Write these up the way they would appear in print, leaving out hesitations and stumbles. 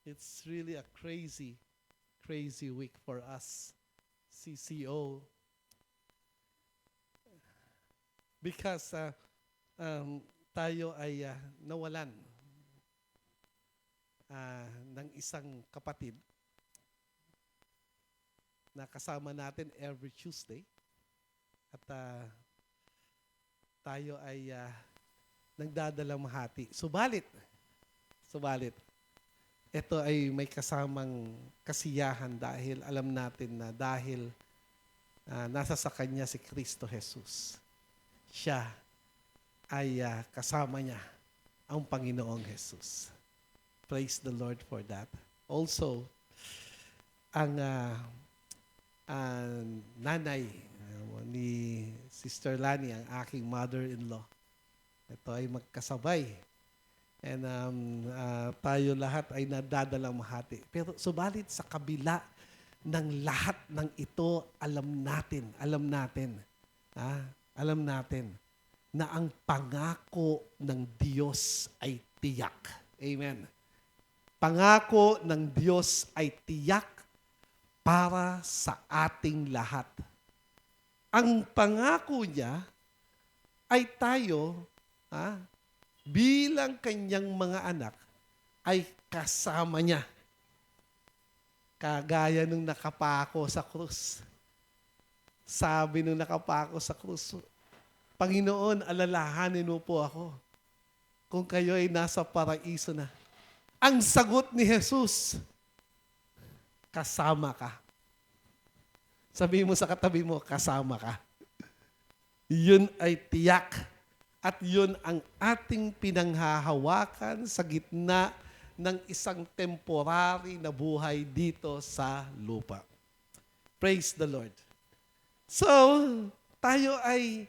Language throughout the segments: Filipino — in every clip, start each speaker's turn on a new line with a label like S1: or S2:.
S1: It's really a crazy, crazy week for us, CCO, because um, tayo ay nawalan ng isang kapatid na kasama natin every Tuesday at tayo ay nagdadalamhati. Subalit, ito ay may kasamang kasiyahan dahil alam natin na dahil nasa sa Kanya si Kristo Jesus, siya ay kasama niya ang Panginoong Jesus. Praise the Lord for that. Also, ang nanay ni Sister Lani, ang aking mother-in-law, ito ay magkasabay. And tayo lahat ay nadadalamhati. Pero subalit sa kabila ng lahat ng ito, alam natin na ang pangako ng Diyos ay tiyak. Amen. Pangako ng Diyos ay tiyak para sa ating lahat. Ang pangako niya ay tayo, bilang kanyang mga anak, ay kasama niya. Kagaya nung nakapako sa krus. Sabi nung nakapako sa krus, Panginoon, alalahanin mo po ako kung kayo ay nasa paraiso na. Ang sagot ni Jesus, kasama ka. Sabihin mo sa katabi mo, kasama ka. Yun ay tiyak. At yun ang ating pinanghahawakan sa gitna ng isang temporary na buhay dito sa lupa. Praise the Lord. So, tayo ay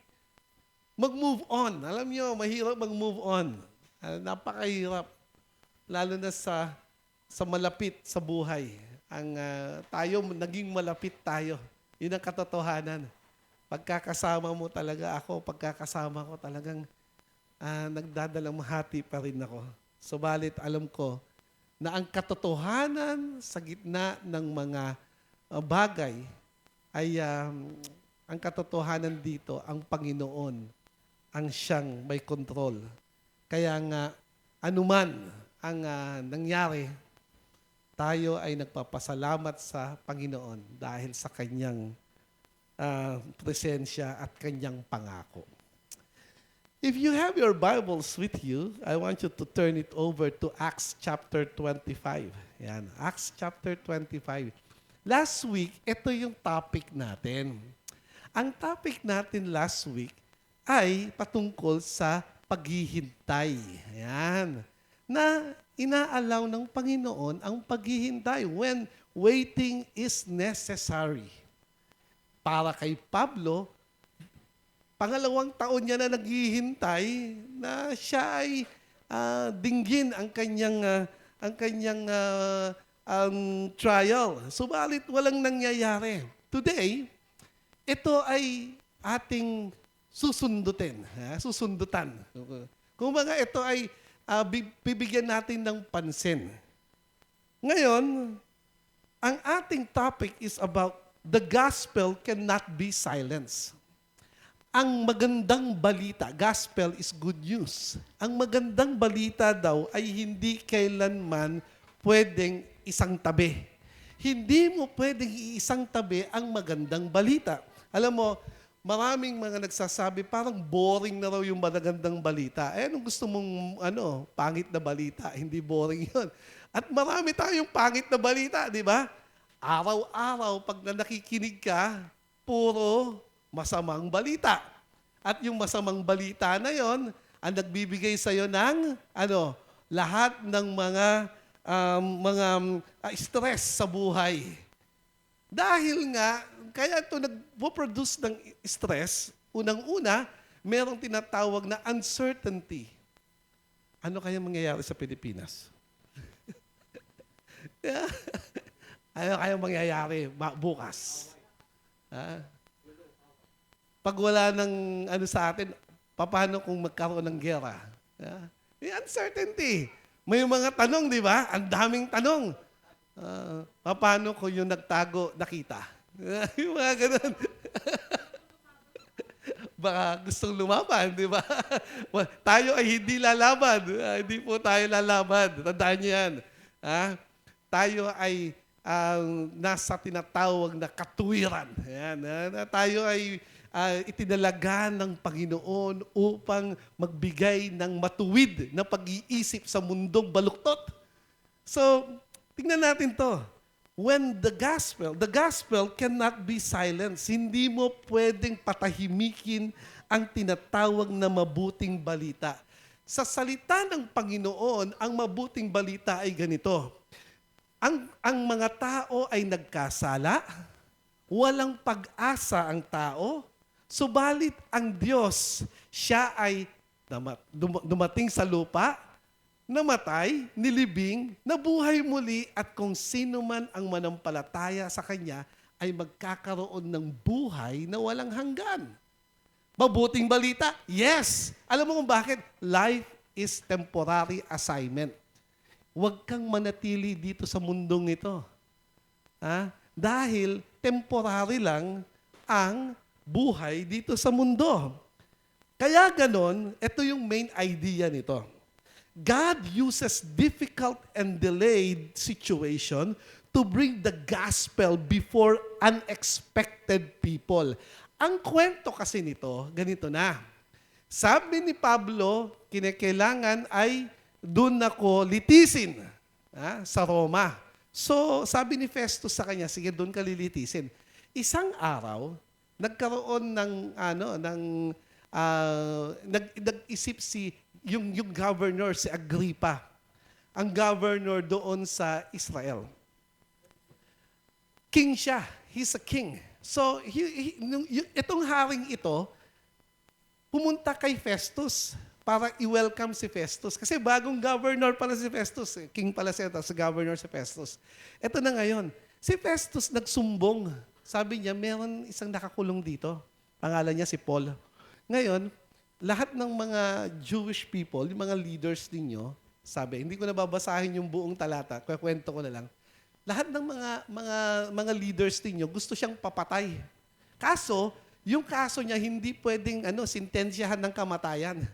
S1: mag-move on. Alam nyo, mahirap mag-move on. Napakahirap. Lalo na sa malapit sa buhay. Tayo, naging malapit tayo. Yun ang katotohanan. Pagkakasama mo talaga ako, pagkakasama ko talagang nagdadalamhati pa rin ako. Subalit alam ko na ang katotohanan sa gitna ng mga bagay ay ang katotohanan dito, ang Panginoon, ang siyang may kontrol. Kaya nga, anuman ang nangyari, tayo ay nagpapasalamat sa Panginoon dahil sa kanyang presensya at kanyang pangako. If you have your Bibles with you, I want you to turn it over to Acts chapter 25. Yan, Acts chapter 25. Last week, ito yung topic natin. Ang topic natin last week ay patungkol sa paghihintay. Yan. Na inaalaw ng Panginoon ang paghihintay when waiting is necessary. Para kay Pablo, pangalawang taon niya na naghihintay na siya ay dinggin ang kanyang trial. Subalit walang nangyayari. Today, ito ay ating susundutan. Kung baga ito ay bibigyan natin ng pansin. Ngayon, ang ating topic is about the gospel cannot be silenced. Ang magandang balita, gospel is good news. Ang magandang balita daw ay hindi kailanman pwedeng isang tabi. Hindi mo pwedeng iisang tabi ang magandang balita. Alam mo, maraming mga nagsasabi, parang boring na raw yung magandang balita. Anong gusto mong pangit na balita? Hindi boring yun. At marami tayong pangit na balita, di ba? Araw-araw, pag nakikinig ka, puro masamang balita. At yung masamang balita na yon, ang nagbibigay sa'yo ng lahat ng mga stress sa buhay. Dahil nga, kaya ito nagpo-produce ng stress, unang-una, merong tinatawag na uncertainty. Ano kaya mangyayari sa Pilipinas? Ano kaya mangyayari bukas? Pag wala ng sa atin, paano kung magkaroon ng gera? May uncertainty. May mga tanong, di ba? Ang daming tanong. Paano ko yung nagtago nakita? Yung mga ganun. Baka gustong lumaban, di ba? Tayo ay hindi lalaban. Hindi po tayo lalaban. Tandaan niyo yan. Tayo ay nasa tinatawag na katuwiran. Ayan, tayo ay itinalaga ng Panginoon upang magbigay ng matuwid na pag-iisip sa mundong baluktot. So, tingnan natin to. When the gospel cannot be silenced. Hindi mo pwedeng patahimikin ang tinatawag na mabuting balita. Sa salita ng Panginoon, ang mabuting balita ay ganito. Ang mga tao ay nagkasala, walang pag-asa ang tao, subalit ang Diyos, siya ay dumating sa lupa, namatay, nilibing, nabuhay muli at kung sino man ang manampalataya sa Kanya ay magkakaroon ng buhay na walang hanggan. Mabuting balita? Yes! Alam mo kung bakit? Life is temporary assignment. Huwag kang manatili dito sa mundong ito. Dahil temporary lang ang buhay dito sa mundo. Kaya ganon, ito yung main idea nito. God uses difficult and delayed situation to bring the gospel before unexpected people. Ang kwento kasi nito, ganito na. Sabi ni Pablo, kinakailangan ay doon ako litisin sa Roma. So, sabi ni Festus sa kanya, sige, doon ka lilitisin. Isang araw, nagkaroon nag-isip yung governor, si Agrippa, ang governor doon sa Israel. King siya. He's a king. So, itong haring ito, pumunta kay Festus para i-welcome si Festus. Kasi bagong governor pala si Festus. King pala siya, tapos governor si Festus. Ito na ngayon. Si Festus nagsumbong. Sabi niya, meron isang nakakulong dito. Pangalan niya si Paul. Ngayon, lahat ng mga Jewish people, yung mga leaders ninyo, sabi, hindi ko na babasahin yung buong talata, kwento ko na lang. Lahat ng mga leaders ninyo, gusto siyang papatay. Kaso, yung kaso niya hindi pwedeng sintensyahan ng kamatayan.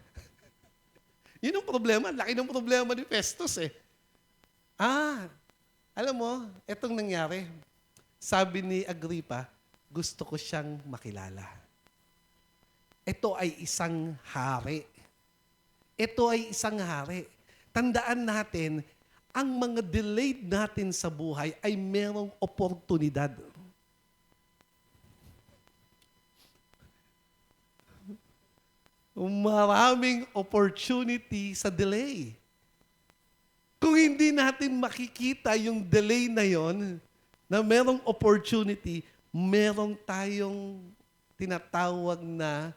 S1: Yun ang problema. Laki ng problema ni Festus eh. Alam mo, etong nangyari. Sabi ni Agrippa, gusto ko siyang makilala. Ito ay isang hari. Ito ay isang hari. Tandaan natin, ang mga delayed natin sa buhay ay merong oportunidad. Maraming opportunity sa delay. Kung hindi natin makikita yung delay na yon, na merong opportunity, merong tayong tinatawag na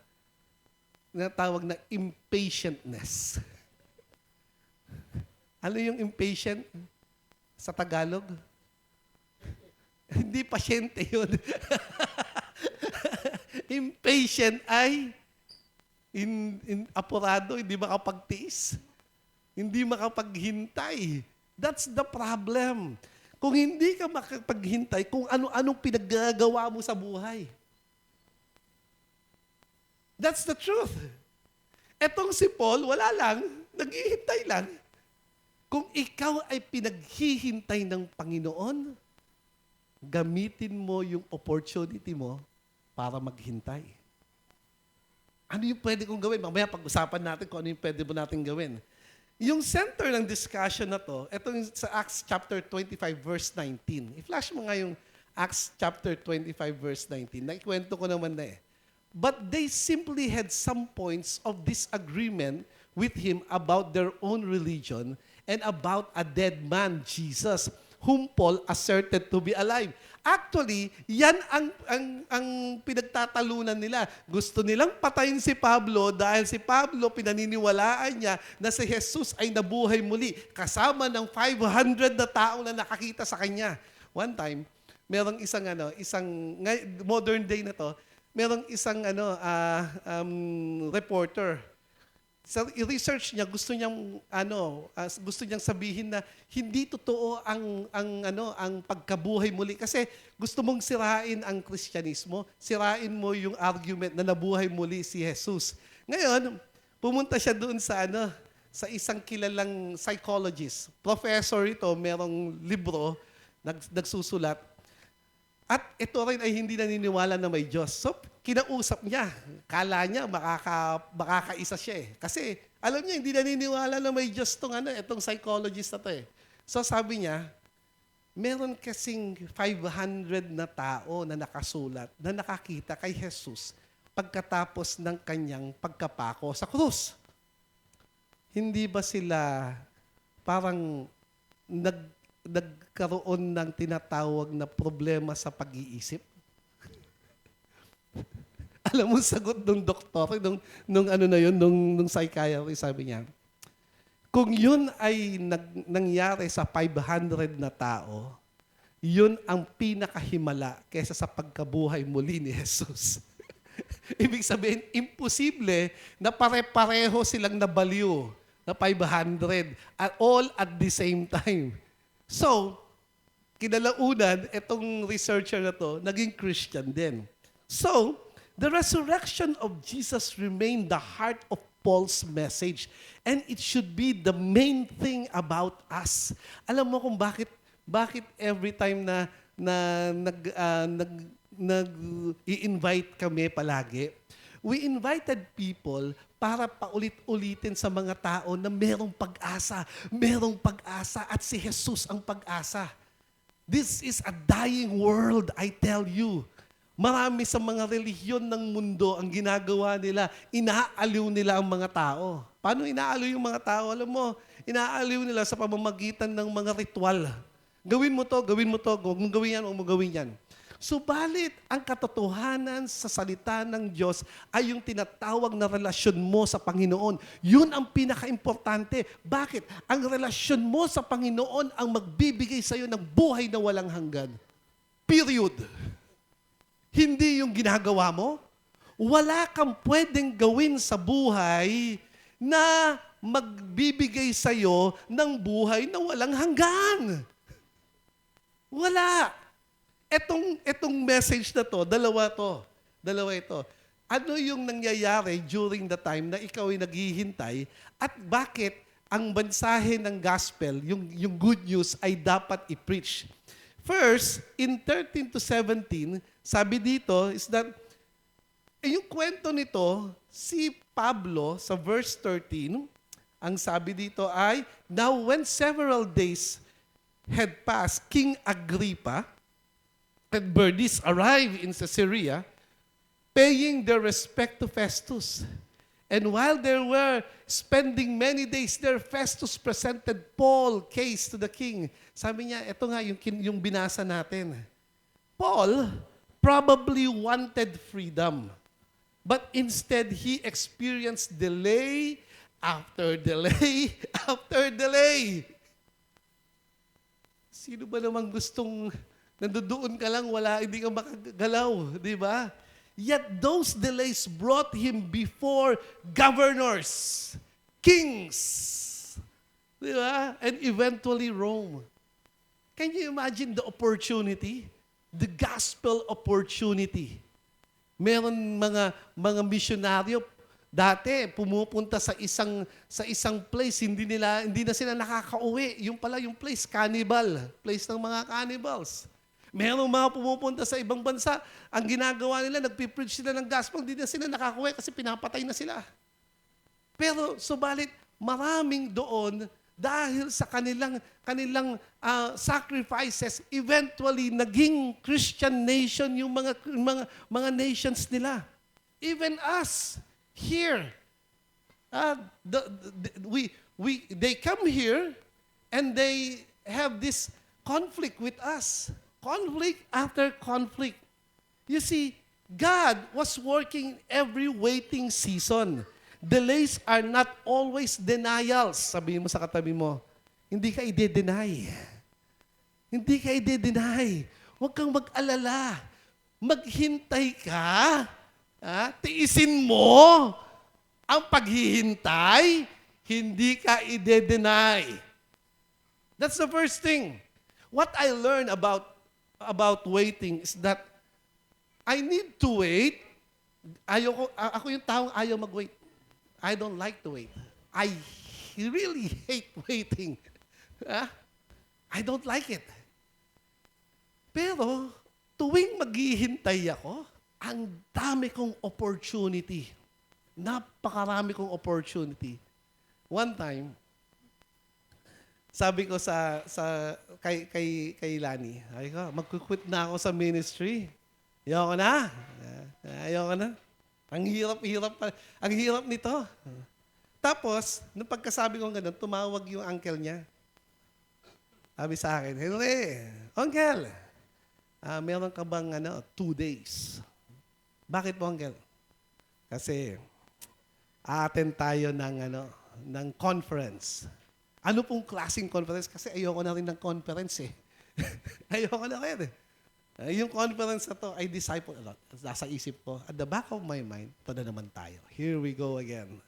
S1: impatientness. Ano yung impatient sa Tagalog? Hindi pasyente yun. Impatient ay apurado, hindi makapagtiis. Hindi makapaghintay. That's the problem. Kung hindi ka makapaghintay, kung ano-anong pinaggagawa mo sa buhay. That's the truth. Etong si Paul, wala lang, naghihintay lang. Kung ikaw ay pinaghihintay ng Panginoon, gamitin mo yung opportunity mo para maghintay. Ano yung pwede kong gawin? Mamaya pag-usapan natin kung ano yung pwede mo natin gawin. Yung center ng discussion na to, ito sa Acts chapter 25 verse 19. I-flash mo nga yung Acts chapter 25 verse 19. Naikwento ko naman na eh. But they simply had some points of disagreement with him about their own religion and about a dead man, Jesus, whom Paul asserted to be alive. Actually, yan ang pinagtatalunan nila. Gusto nilang patayin si Pablo dahil si Pablo pinaniniwalaan niya na si Jesus ay nabuhay muli kasama ng 500 na tao na nakakita sa kanya. One time, merong modern day na to, merong isang reporter. sa i-research niya, gusto niyang sabihin na hindi totoo ang pagkabuhay muli kasi gusto mong sirain ang Kristyanismo, sirain mo yung argument na nabuhay muli si Jesus. Ngayon, pumunta siya doon sa isang kilalang psychologist. Professor ito, merong libro, nagsusulat. At ito rin ay hindi naniniwala na may Diyos. So, kinausap niya. Kala niya makakaisa siya eh. Kasi alam niya, hindi naniniwala na may Diyos itong psychologist na to eh. So sabi niya, meron kasing 500 na tao na nakasulat na nakakita kay Jesus pagkatapos ng kanyang pagkapako sa krus. Hindi ba sila parang nagkaroon ng tinatawag na problema sa pag-iisip? Alam mo, sagot ng doktor, nung psychiatrist, sabi niya, kung yun ay nangyari sa 500 na tao, yun ang pinakahimala kaysa sa pagkabuhay muli ni Jesus. Ibig sabihin, imposible na pare-pareho silang nabaliw na 500 all at the same time. So, kinalaunan, itong researcher na to, naging Christian din. So, the resurrection of Jesus remained the heart of Paul's message. And it should be the main thing about us. Alam mo kung bakit every time na nag-i-invite kami palagi, we invited people para paulit-ulitin sa mga tao na merong pag-asa at si Jesus ang pag-asa. This is a dying world, I tell you. Marami sa mga relihiyon ng mundo ang ginagawa nila, inaaliw nila ang mga tao. Paano inaaliw yung mga tao? Alam mo, inaaliw nila sa pamamagitan ng mga ritual. Gawin mo to, huwag mong gawin yan, huwag mong gawin yan. Subalit, ang katotohanan sa salita ng Diyos ay yung tinatawag na relasyon mo sa Panginoon. Yun ang pinaka-importante. Bakit? Ang relasyon mo sa Panginoon ang magbibigay sa iyo ng buhay na walang hanggan. Period. Hindi yung ginagawa mo. Wala kang pwedeng gawin sa buhay na magbibigay sa iyo ng buhay na walang hanggan. Wala. Etong message na to, dalawa ito. Ano yung nangyayari during the time na ikaw ay naghihintay at bakit ang mensahe ng gospel, yung good news ay dapat i-preach? First, in 13 to 17, sabi dito is that, yung kwento nito, si Pablo sa verse 13, ang sabi dito ay, now when several days had passed, King Agrippa and Bernice arrived in Caesarea, paying their respect to Festus. And while they were spending many days there, Festus presented Paul's case to the king. Sabi niya, ito nga yung binasa natin. Paul probably wanted freedom, but instead he experienced delay after delay after delay. Sino ba namang gustong nandoon ka lang, hindi ka makagalaw, di ba? Yet those delays brought him before governors, kings, di ba? And eventually Rome. Can you imagine the opportunity? The gospel opportunity. Meron mga misyonaryo dati pumupunta sa isang place, hindi na sila nakakauwi. Yung pala yung place, cannibal, place ng mga cannibals. Merong mga pumupunta sa ibang bansa, ang ginagawa nila, nagpipreach sila ng gospel, hindi na sila nakakuwi kasi pinapatay na sila. Pero subalit, maraming doon, dahil sa kanilang sacrifices, eventually, naging Christian nation yung mga nations nila. Even us, here, they come here, and they have this conflict with us. Conflict after conflict. You see, God was working every waiting season. Delays are not always denials. Sabihin mo sa katabi mo, hindi ka i-deny. Hindi ka i-deny. Huwag kang mag-alala. Maghintay ka. Tiisin mo Ang paghihintay, hindi ka i-deny. That's the first thing. What I learned about waiting is that I need to wait. Ako yung taong ayaw mag-wait. I don't like to wait. I really hate waiting. I don't like it. Pero, tuwing maghihintay ako, ang dami kong opportunity. Napakarami kong opportunity. One time, sabi ko kay Lani, magkukwit na ako sa ministry. Ayoko na. Ayoko na. Ang hirap pa. Ang hirap nito. Tapos, nung pagkasabi ko ganun, tumawag yung uncle niya. Sabi sa akin, Henry, uncle, meron ka bang 2 days? Bakit po, uncle? Kasi, attend tayo ng conference. Ano pong klaseng conference? Kasi ayoko na rin ng conference eh. Ayoko na rin eh. Yung conference na to, I disciple a lot. Nasa isip ko, at the back of my mind, ito na naman tayo. Here we go again.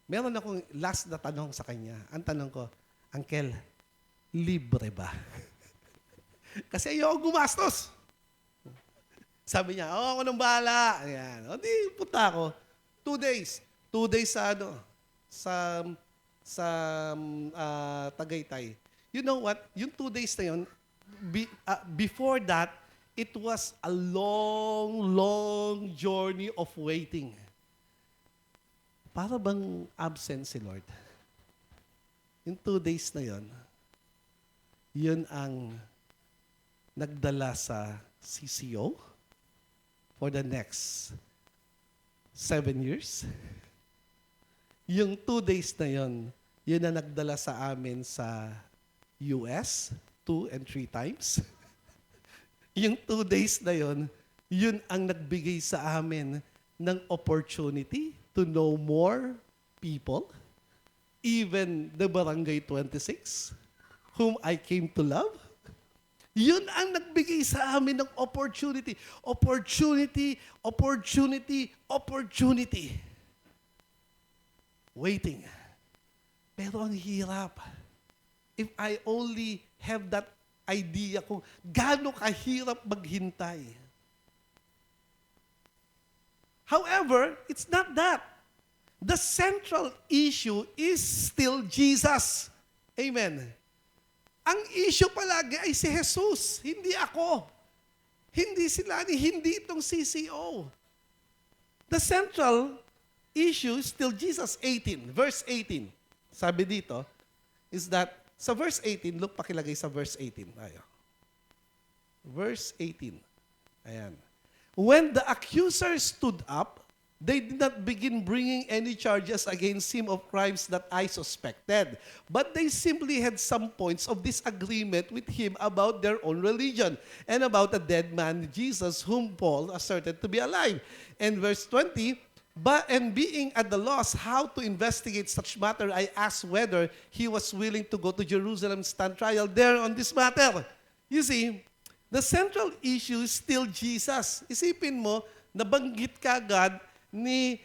S1: Meron akong last na tanong sa kanya. Ang tanong ko, uncle, libre ba? Kasi ayoko gumastos. Sabi niya, ako nang bahala. Ayan. O di, punta ako. 2 days. 2 days sa Tagaytay. You know what? Yung 2 days na yun, before that, it was a long journey of waiting. Para bang absent si Lord? Yung 2 days na yun, yun ang nagdala sa CCO for the next 7 years. Yung 2 days na yun, yun ang nagdala sa amin sa US 2 and 3 times. Yung 2 days na yun, yun ang nagbigay sa amin ng opportunity to know more people, even the Barangay 26, whom I came to love. Yun ang nagbigay sa amin ng opportunity. Opportunity. Waiting. Pero ang hirap. If I only have that idea kung gaano kahirap maghintay. However, it's not that. The central issue is still Jesus. Amen. Ang issue palagi ay si Jesus, hindi ako. Hindi sila, hindi itong CCO. The central issue is still Jesus. 18, verse 18. Sabi dito, is that, sa verse 18, look, pakilagay sa verse 18. Ayan. Verse 18. Ayan. When the accuser stood up, they did not begin bringing any charges against him of crimes that I suspected. But they simply had some points of disagreement with him about their own religion and about the dead man, Jesus, whom Paul asserted to be alive. And verse 20, and being at the loss how to investigate such matter, I asked whether he was willing to go to Jerusalem and stand trial there on this matter. You see, the central issue is still Jesus. Isipin mo, nabanggit ka agad ni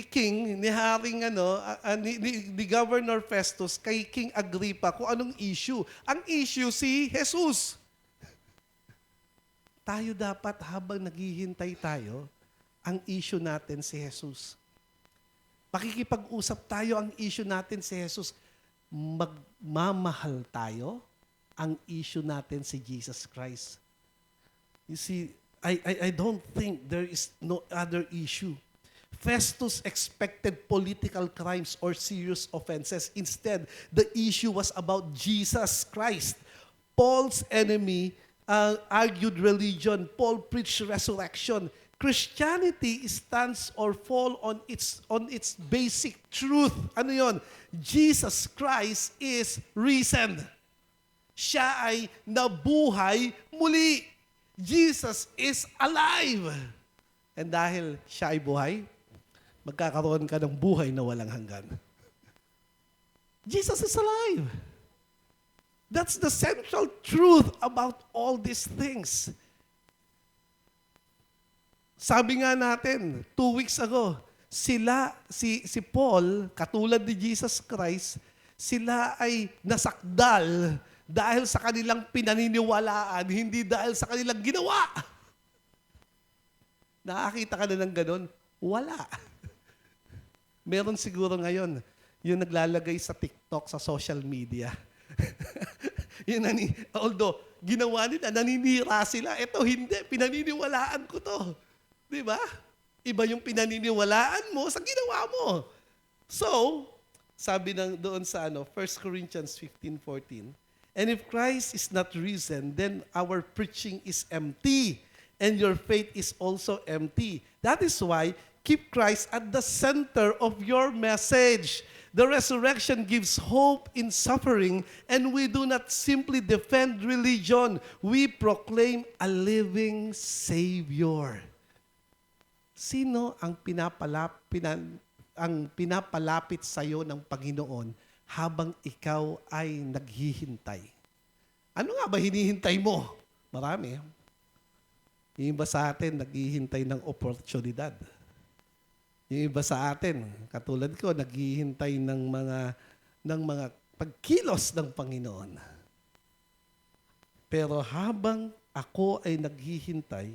S1: King, ni Haring ni Governor Festus kay King Agrippa kung anong issue. Ang issue si Jesus. Tayo dapat habang naghihintay tayo, ang issue natin si Jesus. Pakikipag-usap tayo, ang issue natin si Jesus. Magmamahal tayo, ang issue natin si Jesus Christ. You see, I don't think there is no other issue. Festus expected political crimes or serious offenses. Instead, the issue was about Jesus Christ. Paul's enemy argued religion. Paul preached resurrection. Christianity stands or fall on its basic truth. Ano yon? Jesus Christ is risen. Siya ay nabuhay muli. Jesus is alive. And dahil siya ay buhay, magkakaroon ka ng buhay na walang hanggan. Jesus is alive. That's the central truth about all these things. Sabi nga natin, 2 weeks ago, si Paul, katulad ni Jesus Christ, sila ay nasakdal dahil sa kanilang pinaniniwalaan, hindi dahil sa kanilang ginawa. Nakakita ka na ng ganun? Wala. Meron siguro ngayon, yung naglalagay sa TikTok, sa social media. Although, ginawa nila, naninira sila. Ito, hindi. Pinaniniwalaan ko to. Di ba? Iba yung pinaniniwalaan mo sa ginawa mo. So, sabi doon sa 1 Corinthians 15:14, and if Christ is not risen, then our preaching is empty, and your faith is also empty. That is why, keep Christ at the center of your message. The resurrection gives hope in suffering, and we do not simply defend religion. We proclaim a living Savior. Sino ang pinapalapit sa iyo ng Panginoon habang ikaw ay naghihintay? Ano nga ba hinihintay mo? Marami. Yung iba sa atin, naghihintay ng oportunidad. Yung iba sa atin, katulad ko, naghihintay ng mga pagkilos ng Panginoon. Pero habang ako ay naghihintay,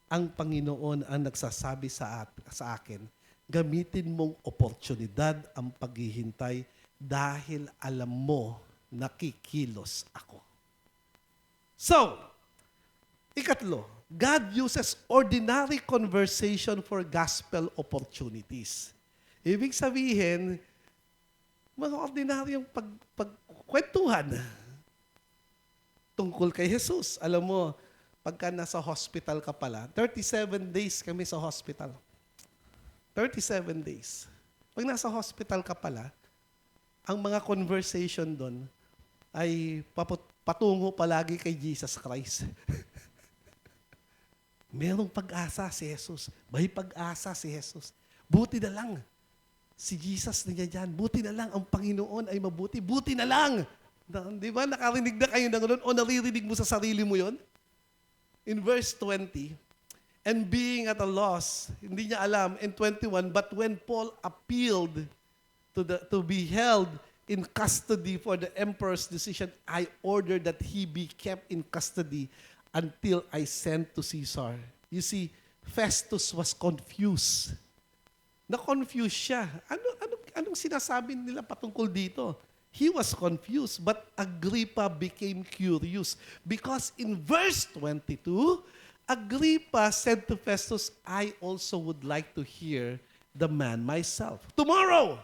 S1: ang Panginoon ang nagsasabi sa akin, gamitin mong oportunidad ang paghihintay dahil alam mo nakikilos ako. So, ikatlo, God uses ordinary conversation for gospel opportunities. Ibig sabihin, mga ordinaryong pagkwentuhan tungkol kay Jesus. Alam mo, pagka nasa hospital ka pala, 37 days kami sa hospital. 37 days. Pag nasa hospital ka pala, ang mga conversation doon ay patungo palagi kay Jesus Christ. Merong pag-asa si Jesus. May pag-asa si Jesus. Buti na lang. Si Jesus na dyan. Buti na lang. Ang Panginoon ay mabuti. Buti na lang. Di ba? Nakarinig na kayo ng gano'n o naririnig mo sa sarili mo yon? In verse 20, and being at a loss, hindi niya alam, in 21, but when Paul appealed to be held in custody for the emperor's decision, I ordered that he be kept in custody until I sent to Caesar. You see, Festus was confused. Na-confused siya. Anong sinasabi nila patungkol dito? He was confused, but Agrippa became curious. Because in verse 22, Agrippa said to Festus, I also would like to hear the man myself. Tomorrow,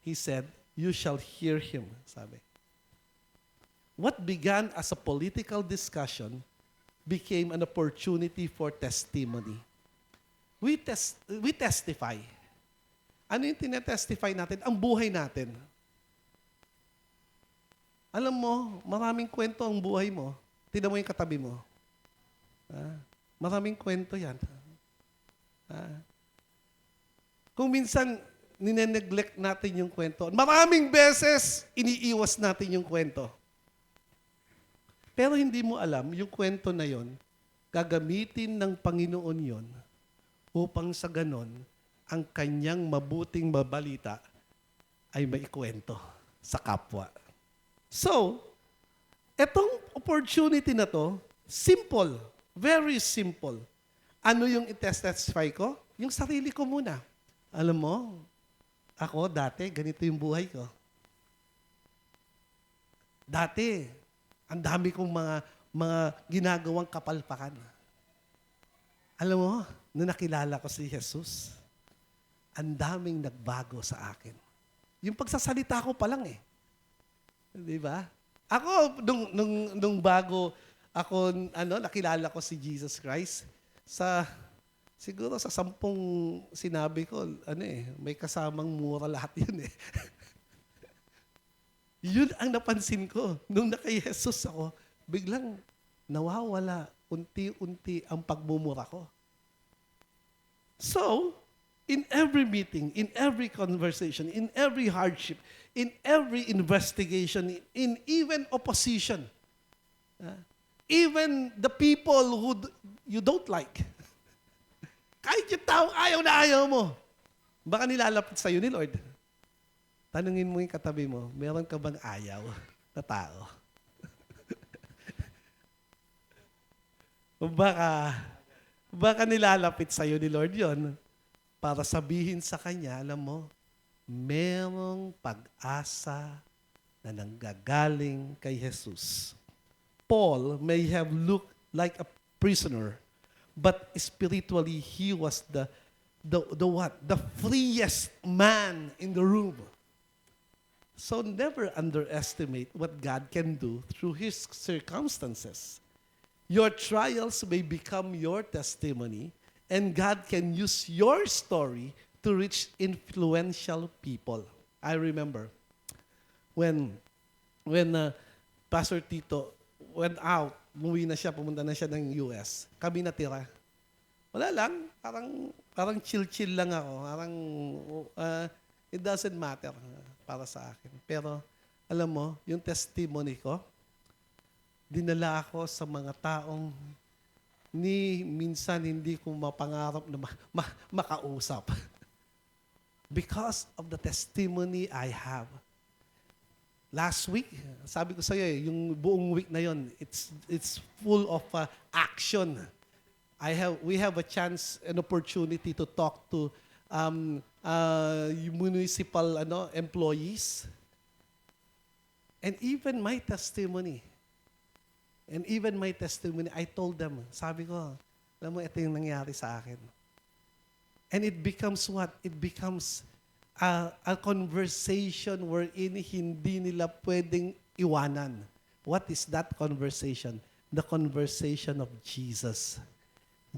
S1: he said, you shall hear him, sabi. What began as a political discussion became an opportunity for testimony. We testify. Ano yung tinetestify natin? Ang buhay natin. Alam mo, maraming kwento ang buhay mo. Tignan mo yung katabi mo. Maraming kwento yan. Kung minsan, nineneglect natin yung kwento, maraming beses, iniiwas natin yung kwento. Pero hindi mo alam, yung kwento na yon, gagamitin ng Panginoon yon upang sa ganon, ang kanyang mabuting mabalita ay maikwento sa kapwa. So, etong opportunity na to, simple, very simple. Ano yung i-testify ko? Yung sarili ko muna. Alam mo, ako dati, ganito yung buhay ko. Dati, ang dami kong mga ginagawang kapalpakan. Alam mo, nung nakilala ko si Jesus, ang daming nagbago sa akin. Yung pagsasalita ko pa lang eh. Di ba? Ako, nung bago ako, nakilala ko si Jesus Christ, siguro sa 10 sinabi ko, may kasamang mura lahat yun eh. Yun ang napansin ko. Nung naka-Jesus ako, biglang nawawala unti-unti ang pagmumura ko. So, in every meeting, in every conversation, in every hardship, in every investigation, in even opposition, even the people who you don't like, kahit yung tao ayaw na ayaw mo, Baka nilalapit sa'yo ni Lord. Tanungin mo yung katabi mo, meron ka bang ayaw na tao? O baka nilalapit sa'yo ni Lord yon para sabihin sa Kanya, alam mo, merong pag-asa na nanggagaling kay Jesus. Paul may have looked like a prisoner, but spiritually he was the what? The freest man in the room. So never underestimate what God can do through His circumstances. Your trials may become your testimony, and God can use your story to reach influential people. I remember when Pastor Tito went out, umuwi na siya, pumunta na siya ng US, kami natira. Wala lang, parang chill-chill lang ako. Parang it doesn't matter para sa akin. Pero alam mo, yung testimony ko, dinala ako sa mga taong minsan hindi ko mapangarap na makausap. Because of the testimony I have. Last week, sabi ko sa iyo, yung buong week na yon, it's full of action. We have a chance, an opportunity to talk to municipal employees. And even my testimony, I told them, sabi ko, alam mo, ito yung nangyari sa akin. And it becomes what? It becomes a conversation wherein hindi nila pwedeng iwanan. What is that conversation? The conversation of Jesus.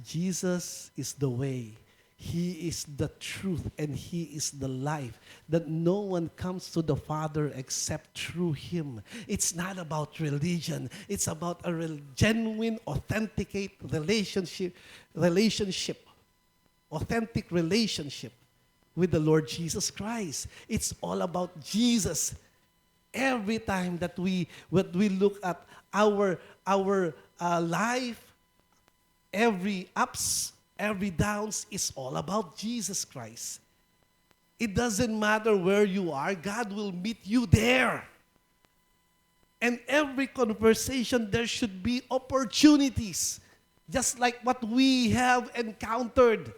S1: Jesus is the way. He is the truth and He is the life, that no one comes to the Father except through Him. It's not about religion. It's about a genuine, authentic relationship, authentic relationship with the Lord Jesus Christ. It's all about Jesus. Every time that we look at our life, every ups, every downs is all about Jesus Christ. It doesn't matter where you are, God will meet you there. And every conversation, there should be opportunities. Just like what we have encountered.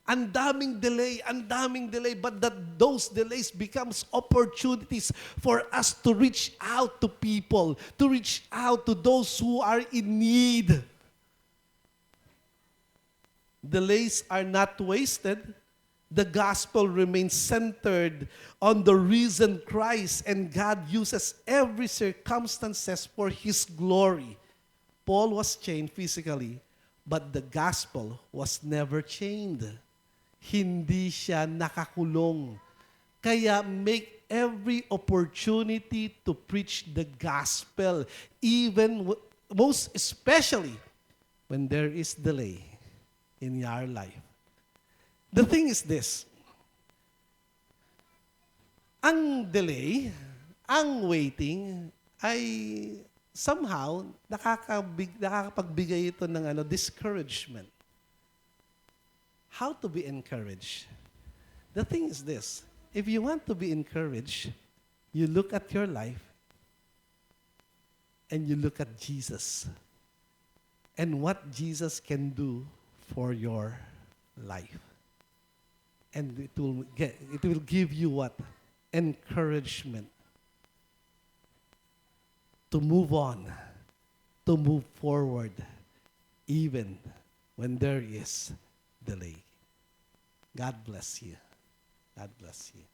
S1: Ang daming delay, but those delays becomes opportunities for us to reach out to people, to reach out to those who are in need. Delays are not wasted. The gospel remains centered on the risen Christ, and God uses every circumstances for His glory. Paul was chained physically, but the gospel was never chained. Hindi siya nakakulong. Kaya make every opportunity to preach the gospel, even most especially when there is delay in your life. The thing is this, ang delay, ang waiting, ay somehow nakakapagbigay ito ng discouragement. How to be encouraged? The thing is this, if you want to be encouraged, you look at your life and you look at Jesus and what Jesus can do for your life. And it will give you what? Encouragement to move on, to move forward, even when there is delay. God bless you. God bless you.